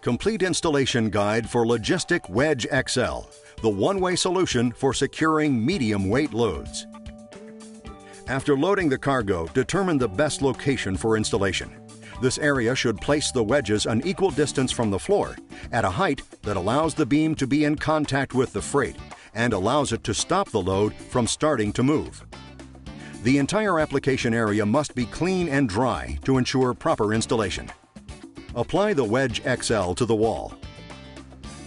Complete installation guide for LOGISTICK Wedge XL, the one-way solution for securing medium-weight loads. After loading the cargo, determine the best location for installation. This area should place the wedges an equal distance from the floor, at a height that allows the beam to be in contact with the freight and allows it to stop the load from starting to move. The entire application area must be clean and dry to ensure proper installation. Apply the Wedge XL to the wall.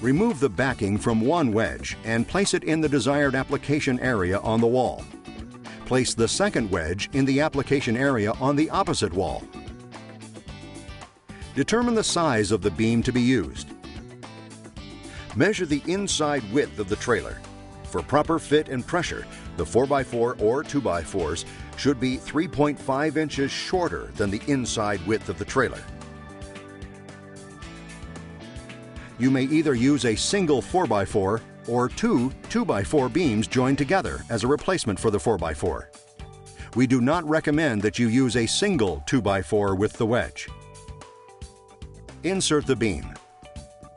Remove the backing from one wedge and place it in the desired application area on the wall. Place the second wedge in the application area on the opposite wall. Determine the size of the beam to be used. Measure the inside width of the trailer. For proper fit and pressure, the 4x4 or 2x4s should be 3.5 inches shorter than the inside width of the trailer. You may either use a single 4x4 or two 2x4 beams joined together as a replacement for the 4x4. We do not recommend that you use a single 2x4 with the wedge. Insert the beam.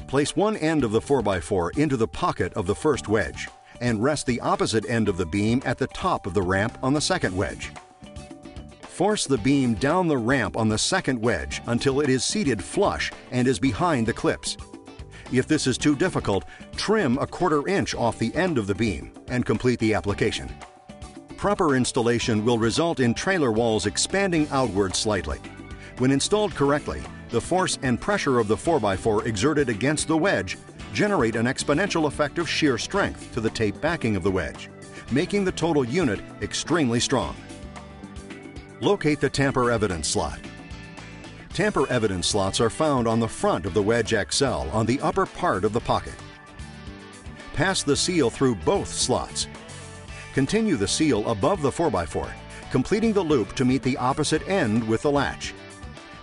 Place one end of the 4x4 into the pocket of the first wedge and rest the opposite end of the beam at the top of the ramp on the second wedge. Force the beam down the ramp on the second wedge until it is seated flush and is behind the clips. If this is too difficult, trim a 1/4 inch off the end of the beam and complete the application. Proper installation will result in trailer walls expanding outward slightly. When installed correctly, the force and pressure of the 4x4 exerted against the wedge generate an exponential effect of shear strength to the tape backing of the wedge, making the total unit extremely strong. Locate the tamper evidence slot. Tamper evidence slots are found on the front of the Wedge XL on the upper part of the pocket. Pass the seal through both slots. Continue the seal above the 4x4, completing the loop to meet the opposite end with the latch.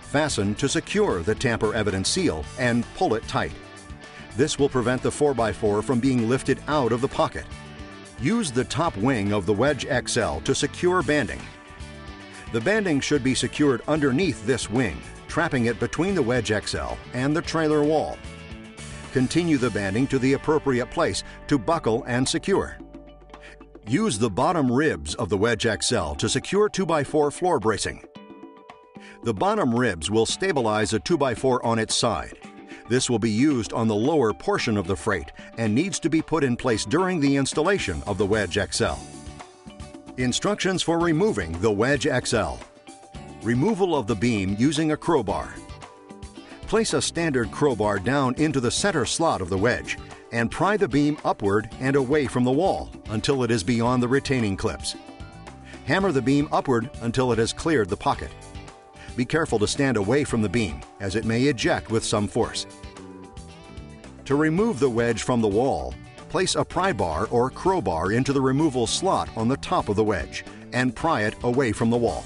Fasten to secure the tamper evidence seal and pull it tight. This will prevent the 4x4 from being lifted out of the pocket. Use the top wing of the Wedge XL to secure banding. The banding should be secured underneath this wing, trapping it between the Wedge XL and the trailer wall. Continue the banding to the appropriate place to buckle and secure. Use the bottom ribs of the Wedge XL to secure 2x4 floor bracing. The bottom ribs will stabilize a 2x4 on its side. This will be used on the lower portion of the freight and needs to be put in place during the installation of the Wedge XL. Instructions for removing the Wedge XL. Removal of the beam using a crowbar. Place a standard crowbar down into the center slot of the wedge and pry the beam upward and away from the wall until it is beyond the retaining clips. Hammer the beam upward until it has cleared the pocket. Be careful to stand away from the beam, as it may eject with some force. To remove the wedge from the wall, place a pry bar or crowbar into the removal slot on the top of the wedge and pry it away from the wall.